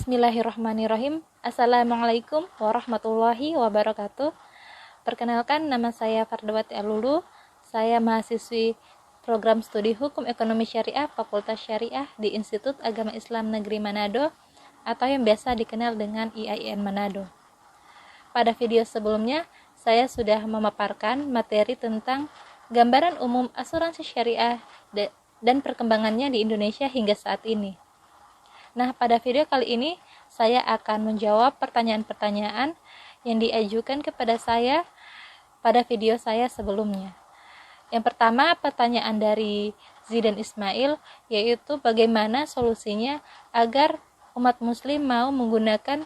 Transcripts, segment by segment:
Bismillahirrahmanirrahim. Assalamualaikum warahmatullahi wabarakatuh. Perkenalkan, nama saya Fardawati Alulu. Saya mahasiswi program studi Hukum Ekonomi Syariah Fakultas Syariah di Institut Agama Islam Negeri Manado atau yang biasa dikenal dengan IAIN Manado. Pada video sebelumnya, saya sudah memaparkan materi tentang gambaran umum asuransi syariah dan perkembangannya di Indonesia hingga saat ini. Nah, pada video kali ini saya akan menjawab pertanyaan-pertanyaan yang diajukan kepada saya pada video saya sebelumnya. Yang pertama, pertanyaan dari Zidan Ismail, yaitu bagaimana solusinya agar umat muslim mau menggunakan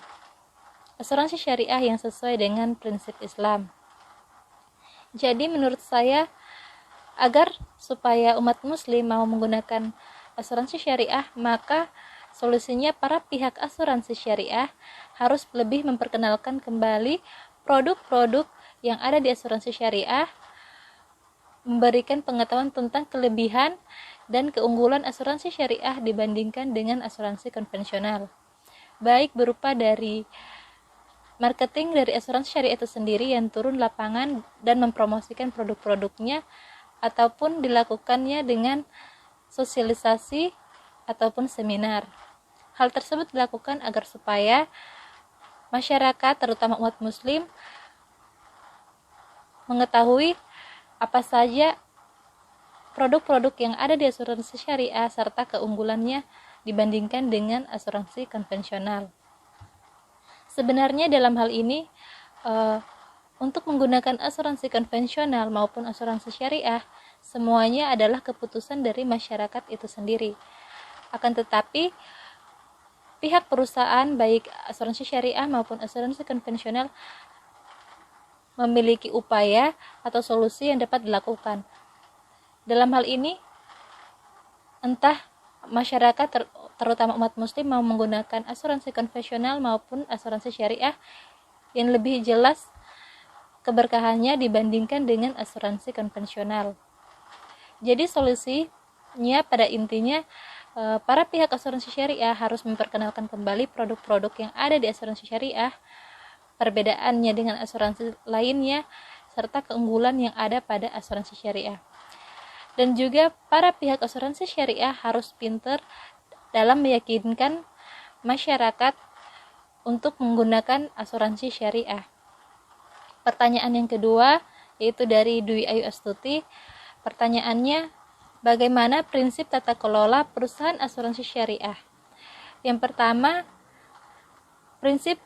asuransi syariah yang sesuai dengan prinsip Islam. Jadi menurut saya, agar supaya umat muslim mau menggunakan asuransi syariah, maka solusinya para pihak asuransi syariah harus lebih memperkenalkan kembali produk-produk yang ada di asuransi syariah, memberikan pengetahuan tentang kelebihan dan keunggulan asuransi syariah dibandingkan dengan asuransi konvensional, baik berupa dari marketing dari asuransi syariah itu sendiri yang turun lapangan dan mempromosikan produk-produknya, ataupun dilakukannya dengan sosialisasi ataupun seminar. Hal tersebut dilakukan agar supaya masyarakat, terutama umat muslim, mengetahui apa saja produk-produk yang ada di asuransi syariah serta keunggulannya dibandingkan dengan asuransi konvensional. Sebenarnya dalam hal ini, untuk menggunakan asuransi konvensional maupun asuransi syariah, semuanya adalah keputusan dari masyarakat itu sendiri. Akan tetapi, pihak perusahaan baik asuransi syariah maupun asuransi konvensional memiliki upaya atau solusi yang dapat dilakukan. Dalam hal ini, entah masyarakat terutama umat muslim mau menggunakan asuransi konvensional maupun asuransi syariah yang lebih jelas keberkahannya dibandingkan dengan asuransi konvensional. Jadi solusinya pada intinya, para pihak asuransi syariah harus memperkenalkan kembali produk-produk yang ada di asuransi syariah, perbedaannya dengan asuransi lainnya, serta keunggulan yang ada pada asuransi syariah. Dan juga para pihak asuransi syariah harus pintar dalam meyakinkan masyarakat untuk menggunakan asuransi syariah. Pertanyaan yang kedua, yaitu dari Dwi Ayu Astuti. Pertanyaannya, bagaimana prinsip tata kelola perusahaan asuransi syariah? Yang pertama, prinsip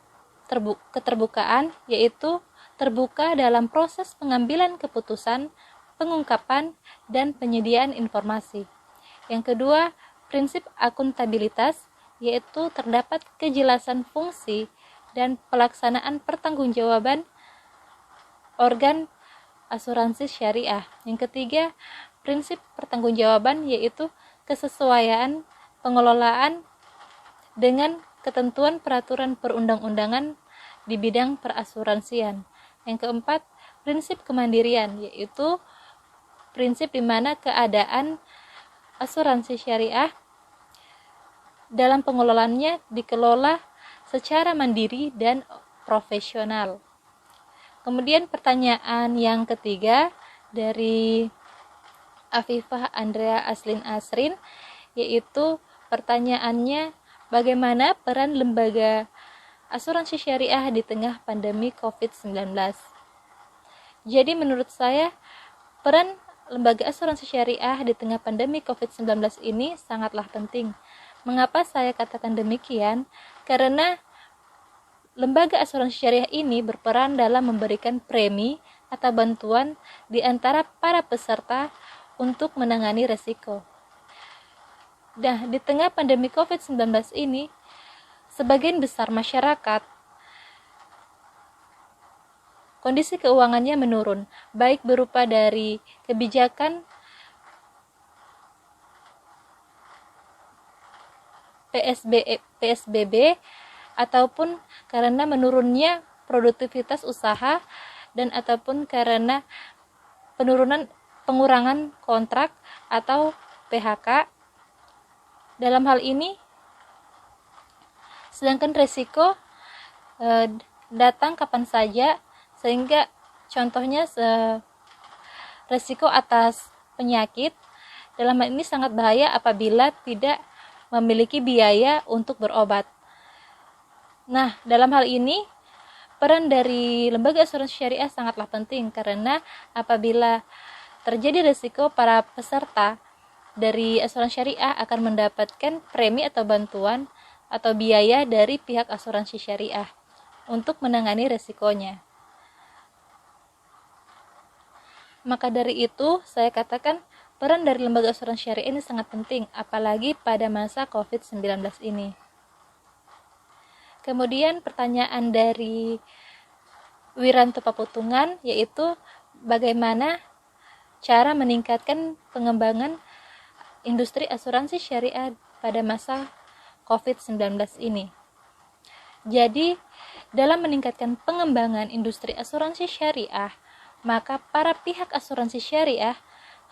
keterbukaan, yaitu terbuka dalam proses pengambilan keputusan, pengungkapan, dan penyediaan informasi. Yang kedua, prinsip akuntabilitas, yaitu terdapat kejelasan fungsi dan pelaksanaan pertanggungjawaban organ asuransi syariah. Yang ketiga, prinsip pertanggungjawaban, yaitu kesesuaian pengelolaan dengan ketentuan peraturan perundang-undangan di bidang perasuransian. Yang keempat, prinsip kemandirian, yaitu prinsip di mana keadaan asuransi syariah dalam pengelolaannya dikelola secara mandiri dan profesional. Kemudian pertanyaan yang ketiga dari Afifah Andrea Aslin Asrin, yaitu pertanyaannya, bagaimana peran lembaga asuransi syariah di tengah pandemi COVID-19? Jadi menurut saya, peran lembaga asuransi syariah di tengah pandemi COVID-19 ini sangatlah penting. Mengapa saya katakan demikian? Karena lembaga asuransi syariah ini berperan dalam memberikan premi atau bantuan di antara para peserta untuk menangani resiko. Nah, di tengah pandemi COVID-19 ini, sebagian besar masyarakat kondisi keuangannya menurun, baik berupa dari kebijakan PSBB ataupun karena menurunnya produktivitas usaha dan ataupun karena pengurangan kontrak atau PHK. Dalam hal ini, Sedangkan resiko datang kapan saja, sehingga contohnya resiko atas penyakit dalam hal ini sangat bahaya apabila tidak memiliki biaya untuk berobat. Nah, dalam hal ini peran dari lembaga asuransi syariah sangatlah penting, karena apabila terjadi risiko, para peserta dari asuransi syariah akan mendapatkan premi atau bantuan atau biaya dari pihak asuransi syariah untuk menangani risikonya. Maka dari itu, saya katakan peran dari lembaga asuransi syariah ini sangat penting, apalagi pada masa COVID-19 ini. Kemudian pertanyaan dari Wiranto Paputungan, yaitu bagaimana cara meningkatkan pengembangan industri asuransi syariah pada masa COVID-19 ini. Jadi, dalam meningkatkan pengembangan industri asuransi syariah, maka para pihak asuransi syariah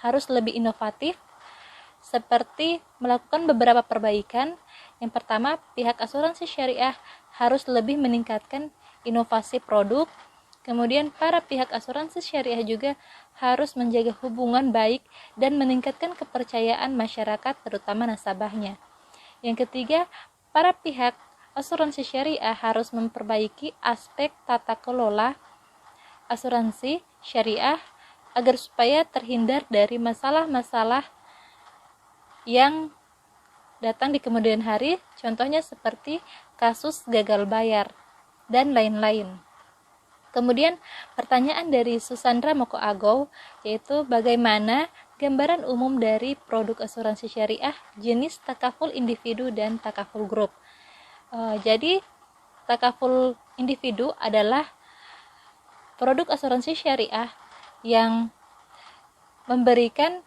harus lebih inovatif, seperti melakukan beberapa perbaikan. Yang pertama, pihak asuransi syariah harus lebih meningkatkan inovasi produk. Kemudian para pihak asuransi syariah juga harus menjaga hubungan baik dan meningkatkan kepercayaan masyarakat, terutama nasabahnya. Yang ketiga, para pihak asuransi syariah harus memperbaiki aspek tata kelola asuransi syariah agar supaya terhindar dari masalah-masalah yang datang di kemudian hari, contohnya seperti kasus gagal bayar dan lain-lain. Kemudian pertanyaan dari Susandra Moko Agow, yaitu bagaimana gambaran umum dari produk asuransi syariah jenis takaful individu dan takaful grup. Jadi takaful individu adalah produk asuransi syariah yang memberikan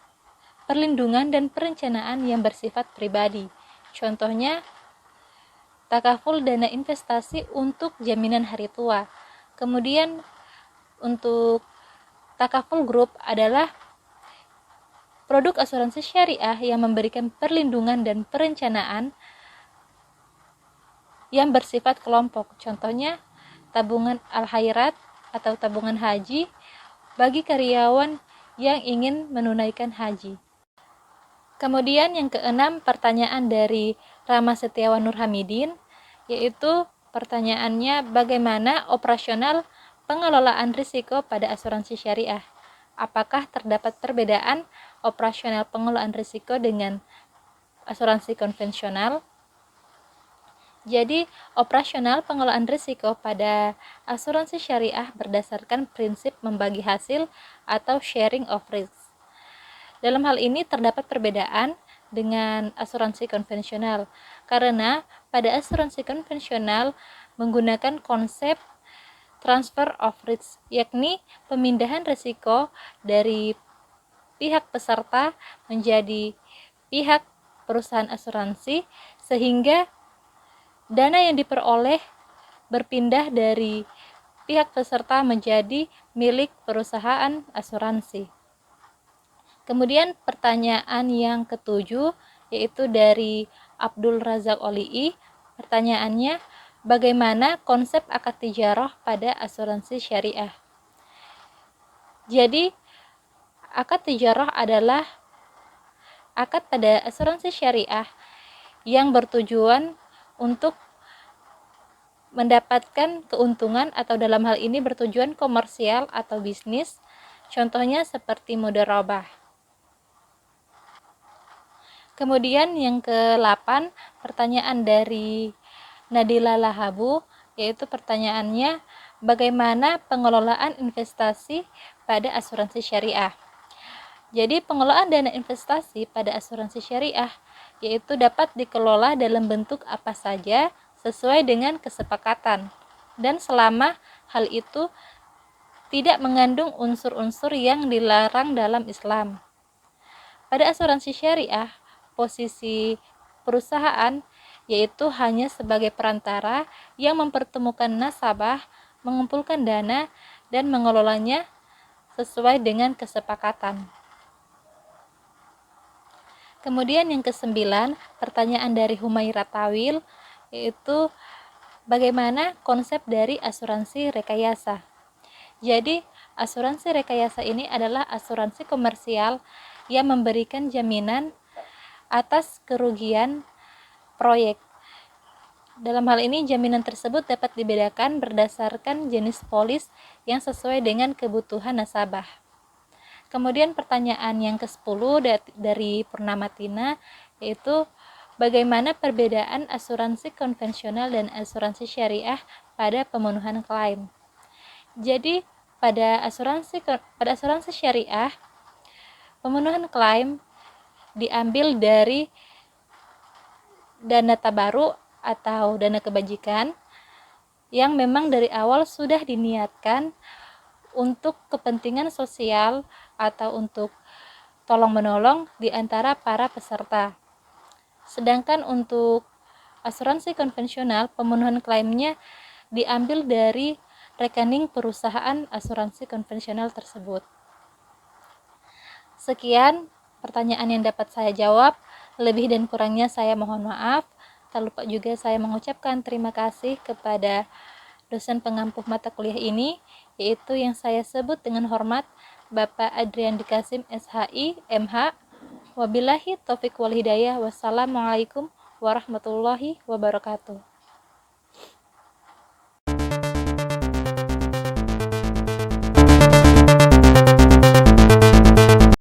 perlindungan dan perencanaan yang bersifat pribadi. Contohnya takaful dana investasi untuk jaminan hari tua. Kemudian untuk takaful grup adalah produk asuransi syariah yang memberikan perlindungan dan perencanaan yang bersifat kelompok. Contohnya tabungan al-khairat atau tabungan haji bagi karyawan yang ingin menunaikan haji. Kemudian yang keenam, pertanyaan dari Rama Setiawan Nurhamidin, yaitu pertanyaannya bagaimana operasional pengelolaan risiko pada asuransi syariah? Apakah terdapat perbedaan operasional pengelolaan risiko dengan asuransi konvensional? Jadi, operasional pengelolaan risiko pada asuransi syariah berdasarkan prinsip membagi hasil atau sharing of risk. Dalam hal ini terdapat perbedaan dengan asuransi konvensional, karena pada asuransi konvensional menggunakan konsep transfer of risk, yakni pemindahan risiko dari pihak peserta menjadi pihak perusahaan asuransi, sehingga dana yang diperoleh berpindah dari pihak peserta menjadi milik perusahaan asuransi. Kemudian pertanyaan yang ketujuh, yaitu dari Abdul Razak Oli'i. Pertanyaannya, bagaimana konsep akad tijarah pada asuransi syariah? Jadi, akad tijarah adalah akad pada asuransi syariah yang bertujuan untuk mendapatkan keuntungan, atau dalam hal ini bertujuan komersial atau bisnis. Contohnya seperti mudharabah. Kemudian yang ke-8, pertanyaan dari Nadila Lahabu, yaitu pertanyaannya bagaimana pengelolaan investasi pada asuransi syariah. Jadi pengelolaan dana investasi pada asuransi syariah yaitu dapat dikelola dalam bentuk apa saja sesuai dengan kesepakatan, dan selama hal itu tidak mengandung unsur-unsur yang dilarang dalam Islam. Pada asuransi syariah, posisi perusahaan yaitu hanya sebagai perantara yang mempertemukan nasabah, mengumpulkan dana, dan mengelolanya sesuai dengan kesepakatan. Kemudian yang ke-9, pertanyaan dari Humaira Tawil, yaitu bagaimana konsep dari asuransi rekayasa. Jadi, asuransi rekayasa ini adalah asuransi komersial yang memberikan jaminan atas kerugian proyek. Dalam hal ini, jaminan tersebut dapat dibedakan berdasarkan jenis polis yang sesuai dengan kebutuhan nasabah. Kemudian pertanyaan yang ke-10 dari Purnama Tina, yaitu bagaimana perbedaan asuransi konvensional dan asuransi syariah pada pemenuhan klaim. Jadi, pada asuransi syariah, pemenuhan klaim diambil dari dana tabaruk atau dana kebajikan yang memang dari awal sudah diniatkan untuk kepentingan sosial atau untuk tolong-menolong di antara para peserta. Sedangkan untuk asuransi konvensional, pemenuhan klaimnya diambil dari rekening perusahaan asuransi konvensional tersebut. Sekian pertanyaan yang dapat saya jawab. Lebih dan kurangnya saya mohon maaf. Tak lupa juga saya mengucapkan terima kasih kepada dosen pengampu mata kuliah ini, yaitu yang saya sebut dengan hormat Bapak Adrian Dikasim SHI MH. Wabillahi taufiq wal hidayah. Wassalamualaikum warahmatullahi wabarakatuh.